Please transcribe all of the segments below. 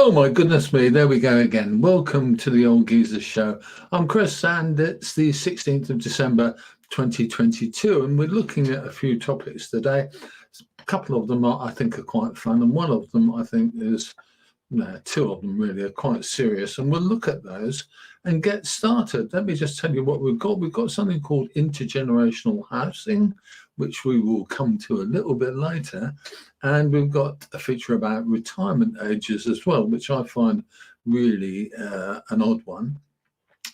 Oh my goodness me, there we go again. Welcome to the Old Geezer Show. I'm Chris and it's the 16th of December 2022 and we're looking at a few topics today. A couple of them I think are quite fun and one of them I think is, no, two of them really are quite serious, and we'll look at those and get started. Let me just tell you what we've got. We've got something called intergenerational housing, which we will come to a little bit later. And we've got a feature about retirement ages as well, which I find really an odd one.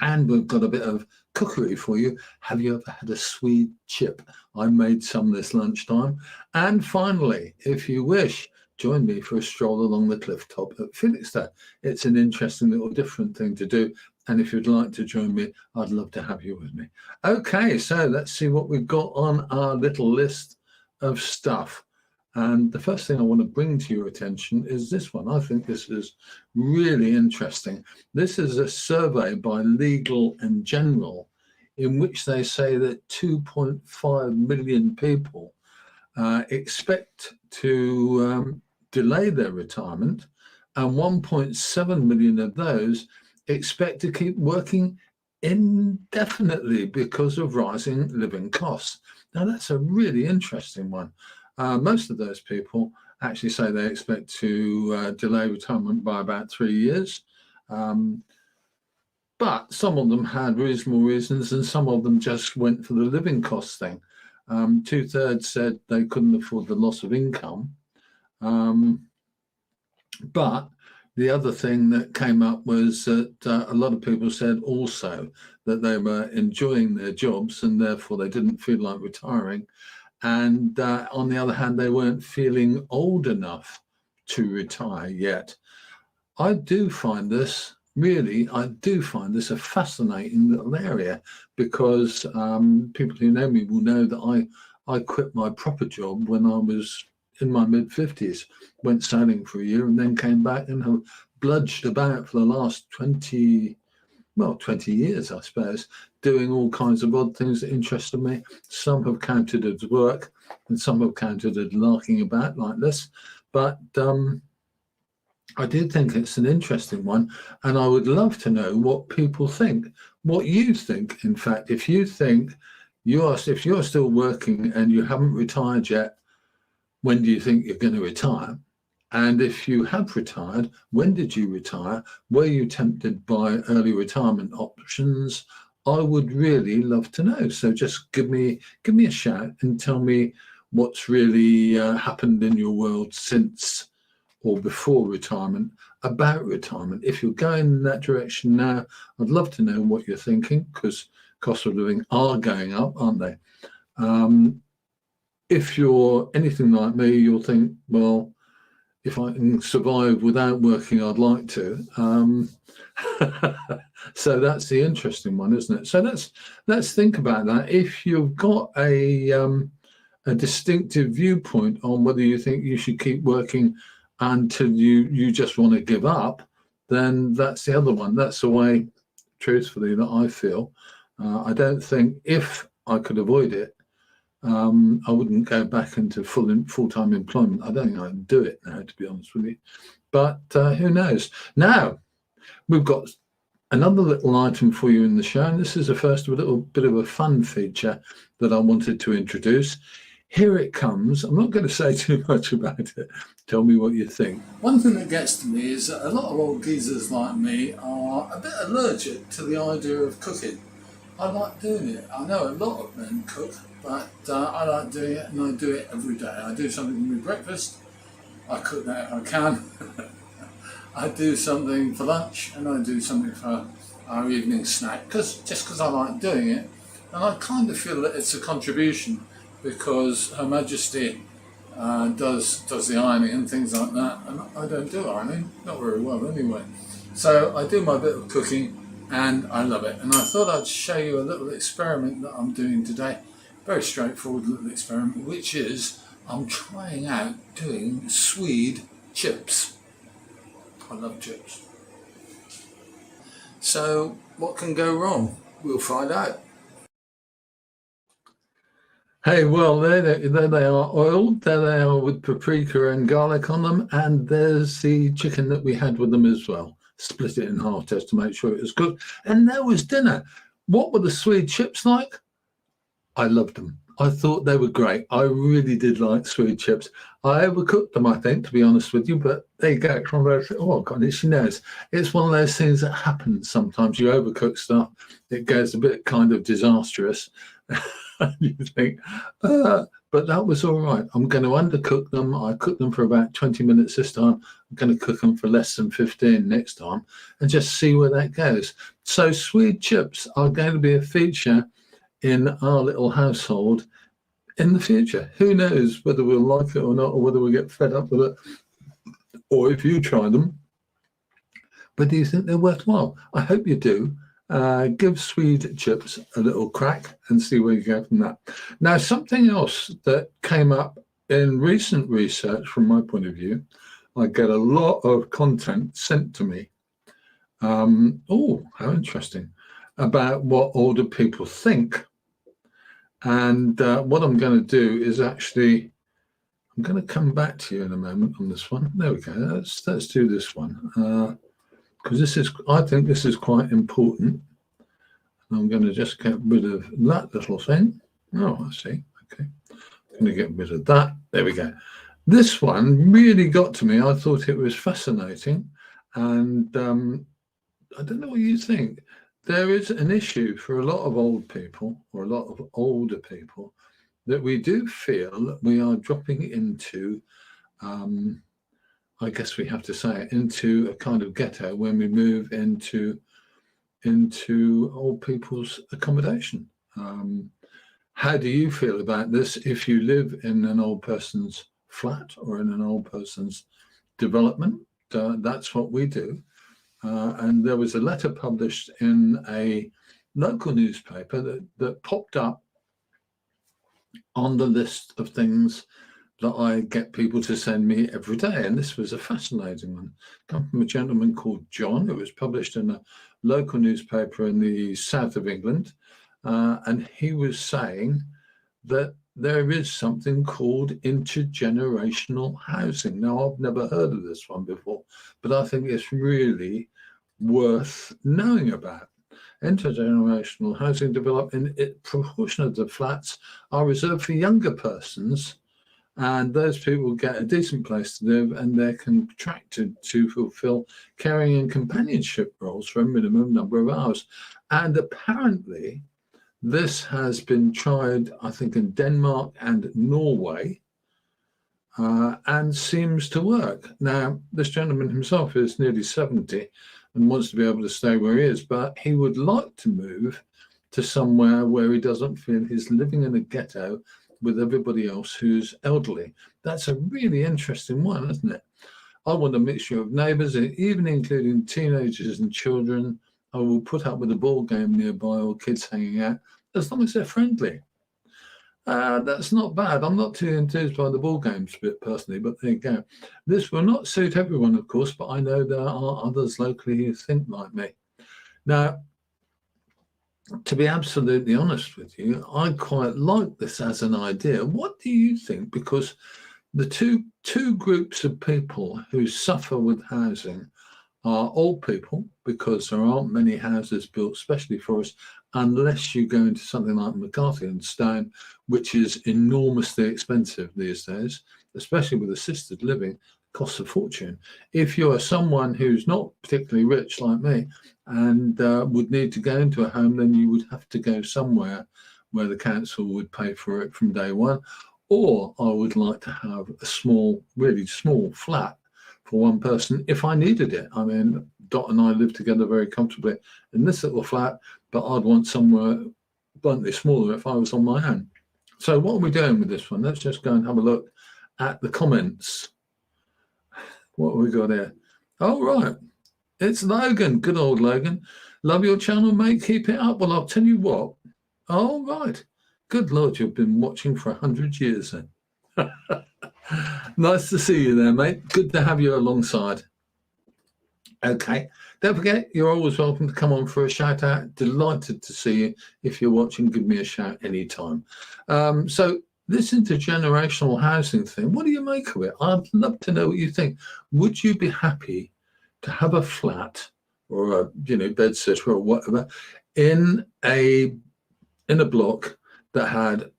And we've got a bit of cookery for you. Have you ever had a swede chip? I made some this lunchtime. And finally, if you wish, join me for a stroll along the clifftop at Felixstowe. It's an interesting little different thing to do. And if you'd like to join me, I'd love to have you with me. Okay, so let's see what we've got on our little list of stuff. And the first thing I want to bring to your attention is this one. I think this is really interesting. This is a survey by Legal and General in which they say that 2.5 million people expect to delay their retirement, and 1.7 million of those expect to keep working indefinitely because of rising living costs. Now, that's a really interesting one. Most of those people actually say they expect to delay retirement by about 3 years. But some of them had reasonable reasons and some of them just went for the living cost thing. 2/3 said they couldn't afford the loss of income. But the other thing that came up was that a lot of people said also that they were enjoying their jobs and therefore they didn't feel like retiring. And on the other hand, they weren't feeling old enough to retire yet. I do find this a fascinating little area because people who know me will know that I quit my proper job when I was in my mid-50s, went sailing for a year and then came back and have bludged about for the last 20 years, I suppose, doing all kinds of odd things that interested me. Some have counted as work and some have counted as larking about like this. But I do think it's an interesting one. And I would love to know what people think, what you think. In fact, if you think if you're still working and you haven't retired yet, when do you think you're going to retire? And if you have retired, when did you retire? Were you tempted by early retirement options? I would really love to know. So just give me a shout and tell me what's really happened in your world since or before retirement, about retirement. If you're going in that direction now, I'd love to know what you're thinking because costs of living are going up, aren't they? If you're anything like me, you'll think, well, if I can survive without working, I'd like to. So that's the interesting one, isn't it? So let's think about that. If you've got a distinctive viewpoint on whether you think you should keep working until you just want to give up, then that's the other one. That's the way, truthfully, that I feel. I don't think if I could avoid it, I wouldn't go back into full-time employment. I don't think I'd do it now, to be honest with you. But who knows? Now, we've got another little item for you in the show, and this is the first of a little bit of a fun feature that I wanted to introduce. Here it comes. I'm not going to say too much about it. Tell me what you think. One thing that gets to me is that a lot of old geezers like me are a bit allergic to the idea of cooking. I like doing it. I know a lot of men cook, but I like doing it and I do it every day. I do something with breakfast. I cook that if I can. I do something for lunch and I do something for our evening snack just because I like doing it. And I kind of feel that it's a contribution because Her Majesty does the ironing and things like that, and I don't do ironing, not very well anyway. So I do my bit of cooking and I love it. And I thought I'd show you a little experiment that I'm doing today. Very straightforward little experiment, which is I'm trying out doing swede chips. I love chips. So what can go wrong? We'll find out. Hey, well, there they are oiled. There they are with paprika and garlic on them. And there's the chicken that we had with them as well. Split it in half just to make sure it was cooked. And there was dinner. What were the Swede chips like? I loved them. I thought they were great. I really did like Swede chips. I overcooked them, I think, to be honest with you. But there you go. It's one of those, oh, God, she knows. It's one of those things that happens sometimes. You overcook stuff, it goes a bit kind of disastrous. You think, but that was all right. I'm going to undercook them. I cooked them for about 20 minutes this time. I'm going to cook them for less than 15 next time and just see where that goes. So Swede chips are going to be a feature in our little household in the future. Who knows whether we'll like it or not, or whether we'll get fed up with it, or if you try them. But do you think they're worthwhile? I hope you do. Give Swede chips a little crack and see where you go from that. Now, something else that came up in recent research from my point of view, I get a lot of content sent to me. Oh, how interesting, about what older people think. And what I'm going to do is actually, I'm going to come back to you in a moment on this one. There we go. Let's do this one. Because I think this is quite important. I'm going to just get rid of that little thing. Oh, I see. Okay. I'm going to get rid of that. There we go. This one really got to me. I thought it was fascinating. And I don't know what you think. There is an issue for a lot of old people, or a lot of older people, that we do feel that we are dropping into, I guess we have to say it, into a kind of ghetto when we move into old people's accommodation. How do you feel about this if you live in an old person's flat or in an old person's development? That's what we do. And there was a letter published in a local newspaper that popped up on the list of things that I get people to send me every day. And this was a fascinating one. Come from a gentleman called John. It was published in a local newspaper in the south of England. And he was saying that there is something called intergenerational housing. Now, I've never heard of this one before, but I think it's really worth knowing about. Intergenerational housing development, proportion of the flats are reserved for younger persons, and those people get a decent place to live, and they're contracted to fulfill caring and companionship roles for a minimum number of hours. And apparently, this has been tried, I think, in Denmark and Norway, and seems to work. Now, this gentleman himself is nearly 70 and wants to be able to stay where he is, but he would like to move to somewhere where he doesn't feel he's living in a ghetto with everybody else who's elderly. That's a really interesting one, isn't it? I want a mixture of neighbours, even including teenagers and children. I will put up with a ball game nearby or kids hanging out, as long as they're friendly. That's not bad. I'm not too enthused by the ball games bit personally, but there you go. This will not suit everyone, of course, but I know there are others locally who think like me. Now, to be absolutely honest with you, I quite like this as an idea. What do you think? Because the two groups of people who suffer with housing are old people, because there aren't many houses built especially for us, unless you go into something like McCarthy and Stone, which is enormously expensive these days, especially with assisted living, costs a fortune. If you're someone who's not particularly rich like me and would need to go into a home, then you would have to go somewhere where the council would pay for it from day one. Or I would like to have a small, really small flat for one person if I needed it. I mean, Dot and I live together very comfortably in this little flat, but I'd want somewhere bluntly smaller if I was on my own. So what are we doing with this one? Let's just go and have a look at the comments. What have we got here? Oh, right. It's Logan. Good old Logan. Love your channel, mate. Keep it up. Well, I'll tell you what. Oh, right. Good Lord, you've been watching for 100 years then. Nice to see you there, mate. Good to have you alongside. Okay. Don't forget, you're always welcome to come on for a shout out. Delighted to see you. If you're watching, give me a shout anytime. So this intergenerational housing thing, what do you make of it? I'd love to know what you think. Would you be happy to have a flat or a bed sitter or whatever in a block that had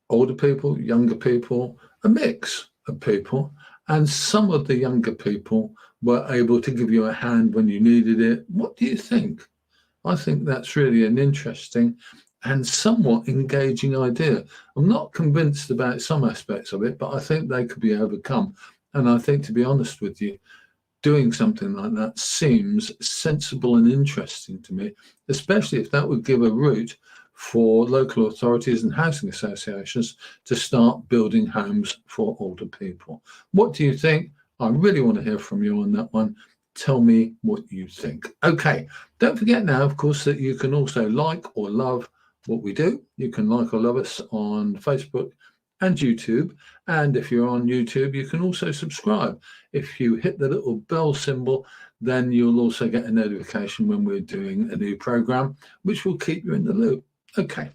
older people, younger people, a mix of people, and some of the younger people were able to give you a hand when you needed it? What do you think? I think that's really an interesting and somewhat engaging idea. I'm not convinced about some aspects of it, but I think they could be overcome. And I think, to be honest with you, doing something like that seems sensible and interesting to me, especially if that would give a route for local authorities and housing associations to start building homes for older people. What do you think? I really want to hear from you on that one. Tell me what you think. Okay, don't forget now, of course, that you can also like or love what we do. You can like or love us on Facebook and YouTube. And if you're on YouTube, you can also subscribe. If you hit the little bell symbol, then you'll also get a notification when we're doing a new program, which will keep you in the loop. Okay.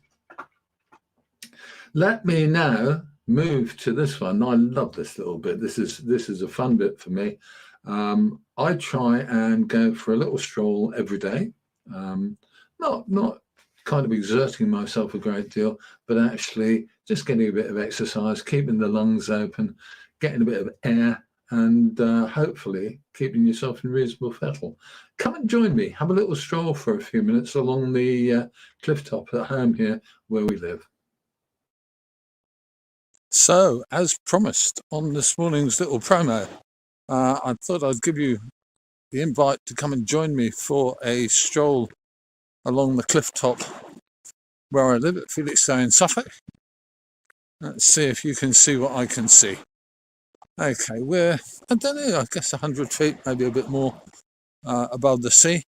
Let me now move to this one. I love this little bit. This is a fun bit for me. I try and go for a little stroll every day. Not kind of exerting myself a great deal, but actually just getting a bit of exercise, keeping the lungs open, getting a bit of air, and hopefully keeping yourself in reasonable fettle. Come and join me. Have a little stroll for a few minutes along the cliff top at home here where we live. So, as promised on this morning's little promo, I thought I'd give you the invite to come and join me for a stroll along the cliff top where I live at Felixstowe in Suffolk. Let's see if you can see what I can see. Okay, we're, I don't know, I guess 100 feet, maybe a bit more above the sea,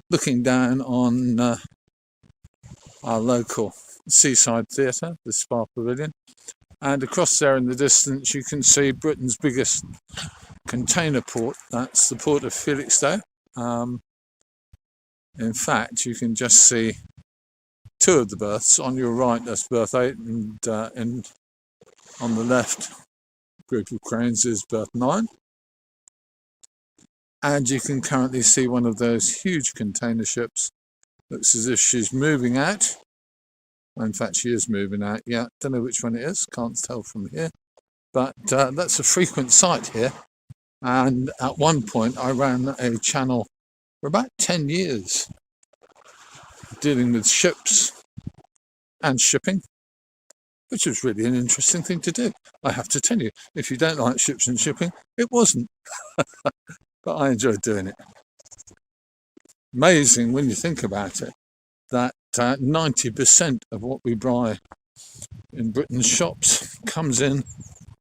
looking down on our local seaside theatre, the Spa Pavilion. And across there in the distance, you can see Britain's biggest container port. That's the port of Felixstowe. In fact, you can just see two of the berths. On your right, that's berth 8, and on the left, group of cranes is berth 9. And you can currently see one of those huge container ships. Looks as if she's moving out. Well, in fact, she is moving out. Yeah, don't know which one it is. Can't tell from here. But that's a frequent sight here. And at one point, I ran a channel for about 10 years dealing with ships and shipping, which was really an interesting thing to do. I have to tell you, if you don't like ships and shipping, it wasn't. But I enjoyed doing it. Amazing when you think about it, that 90% of what we buy in Britain's shops comes in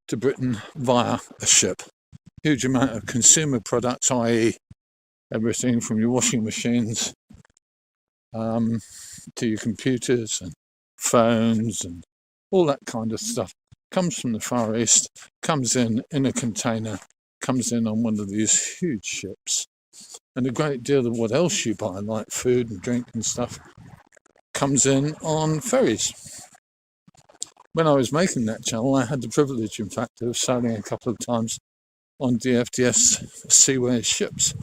to Britain via a ship. Huge amount of consumer products, i.e. everything from your washing machines to your computers and phones and all that kind of stuff, comes from the Far East, comes in a container, comes in on one of these huge ships. And a great deal of what else you buy, like food and drink and stuff, comes in on ferries. When I was making that channel, I had the privilege, in fact, of sailing a couple of times on DFDS Seaways ships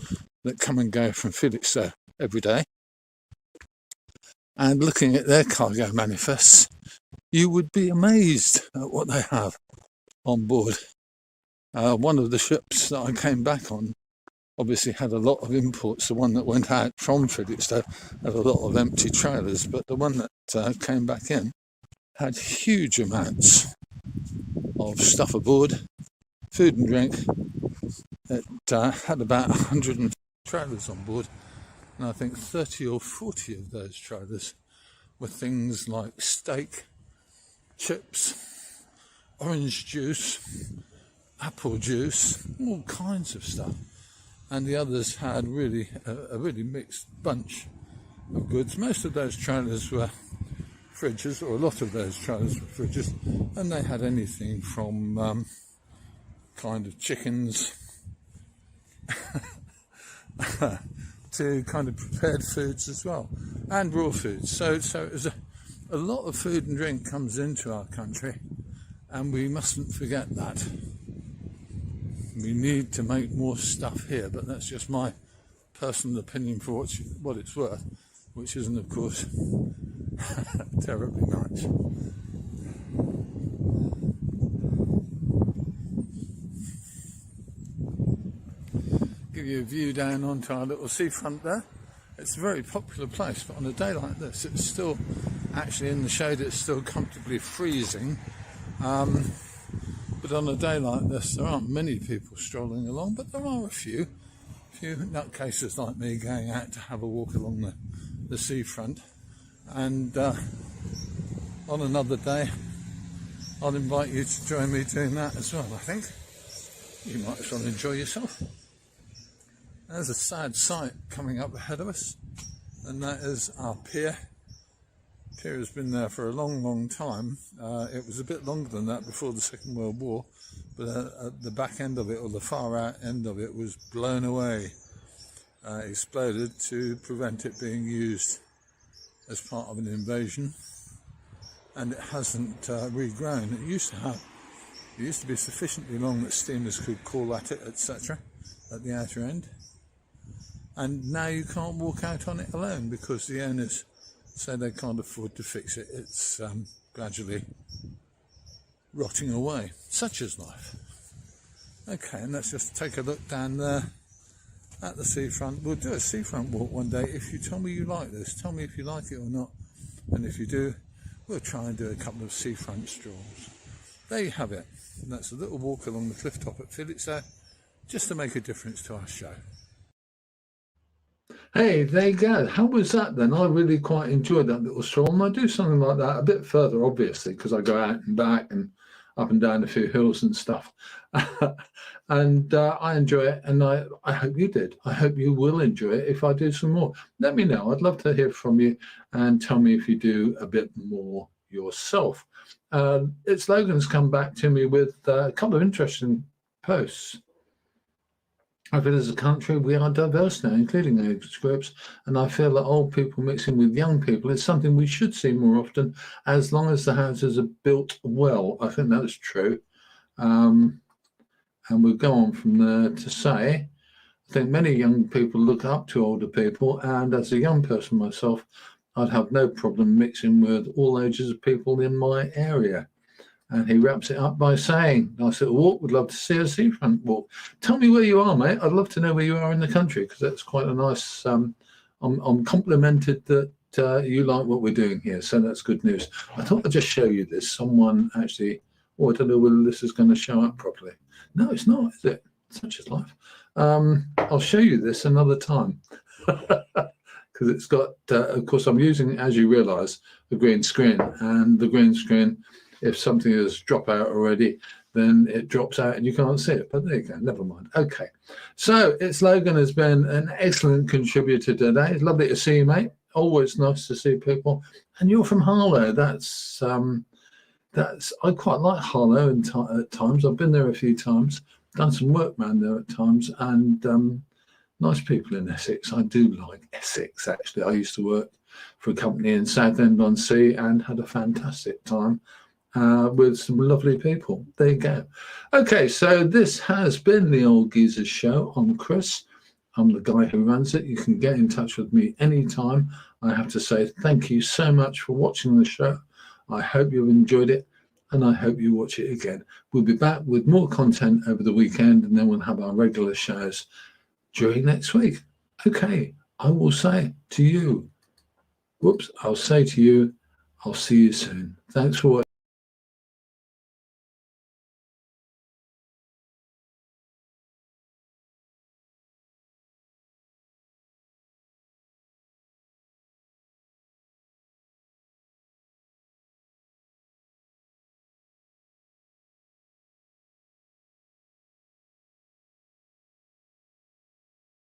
that come and go from Felixstowe every day. And looking at their cargo manifests, you would be amazed at what they have on board. One of the ships that I came back on obviously had a lot of imports. The one that went out from Felixstowe had a lot of empty trailers, but the one that came back in had huge amounts of stuff aboard, food and drink. It had about 100 trailers on board, and I think 30 or 40 of those trailers were things like steak, chips, orange juice, apple juice, all kinds of stuff. And the others had really a really mixed bunch of goods. Most of those trailers were fridges, or a lot of those trailers were fridges, and they had anything from kind of chickens to kind of prepared foods as well, and raw foods. So a lot of food and drink comes into our country, and we mustn't forget that. We need to make more stuff here, but that's just my personal opinion for what it's worth, which isn't, of course, terribly much. Give you a view down onto our little seafront there. It's a very popular place, but on a day like this, it's still actually in the shade. It's still comfortably freezing. But on a day like this, there aren't many people strolling along, but there are a few nutcases like me going out to have a walk along the seafront. And on another day, I'll invite you to join me doing that as well, I think. You might as well enjoy yourself. There's a sad sight coming up ahead of us, and that is our pier. The pier has been there for a long, long time. It was a bit longer than that before the Second World War, but at the back end of it, or the far out end of it, was blown away, exploded to prevent it being used as part of an invasion, and it hasn't regrown. It used to be sufficiently long that steamers could call at it, etc., at the outer end. And now you can't walk out on it alone because the owners say they can't afford to fix it. It's gradually rotting away. Such is life. Okay, and let's just take a look down there at the seafront. We'll do a seafront walk one day if you tell me you like this. Tell me if you like it or not. And if you do, we'll try and do a couple of seafront strolls. There you have it. And that's a little walk along the cliff top at Felixstowe, just to make a difference to our show. Hey, there you go. How was that then? I really quite enjoyed that little stroll, and I do something like that a bit further, obviously, because I go out and back and up and down a few hills and stuff. And I enjoy it, and I hope you did. I hope you will enjoy it if I do some more. Let me know. I'd love to hear from you, and tell me if you do a bit more yourself. It's Logan's come back to me with a couple of interesting posts. I feel as a country we are diverse now, including age groups, and I feel that old people mixing with young people is something we should see more often, as long as the houses are built well. I think that's true. And we'll go on from there to say, I think many young people look up to older people, and as a young person myself, I'd have no problem mixing with all ages of people in my area. And he wraps it up by saying, nice little walk, would love to see a seafront walk. Tell me where you are, mate. I'd love to know where you are in the country, because that's quite a nice, I'm complimented that you like what we're doing here, so that's good news. I thought I'd just show you this. Someone actually, I don't know whether this is going to show up properly. No, it's not, is it? Such is life. I'll show you this another time. Because it's got, of course, I'm using, as you realise, the green screen, and the green screen, if something has dropped out already, then it drops out and you can't see it. But there you go, never mind. Okay, so it's Logan has been an excellent contributor today. It's lovely to see you, mate. Always nice to see people. And you're from Harlow. That's I quite like Harlow at times. I've been there a few times, done some work around there at times, and nice people in Essex. I do like Essex, actually. I used to work for a company in Southend-on-Sea and had a fantastic time with some lovely people. There you go. Okay, so this has been the Old Geezers Show. I'm Chris. I'm the guy who runs it. You can get in touch with me anytime. I have to say thank you so much for watching the show. I hope you've enjoyed it, and I hope you watch it again. We'll be back with more content over the weekend, and then we'll have our regular shows during next week. Okay, I will say to you, I'll say to you, I'll see you soon. Thanks for watching.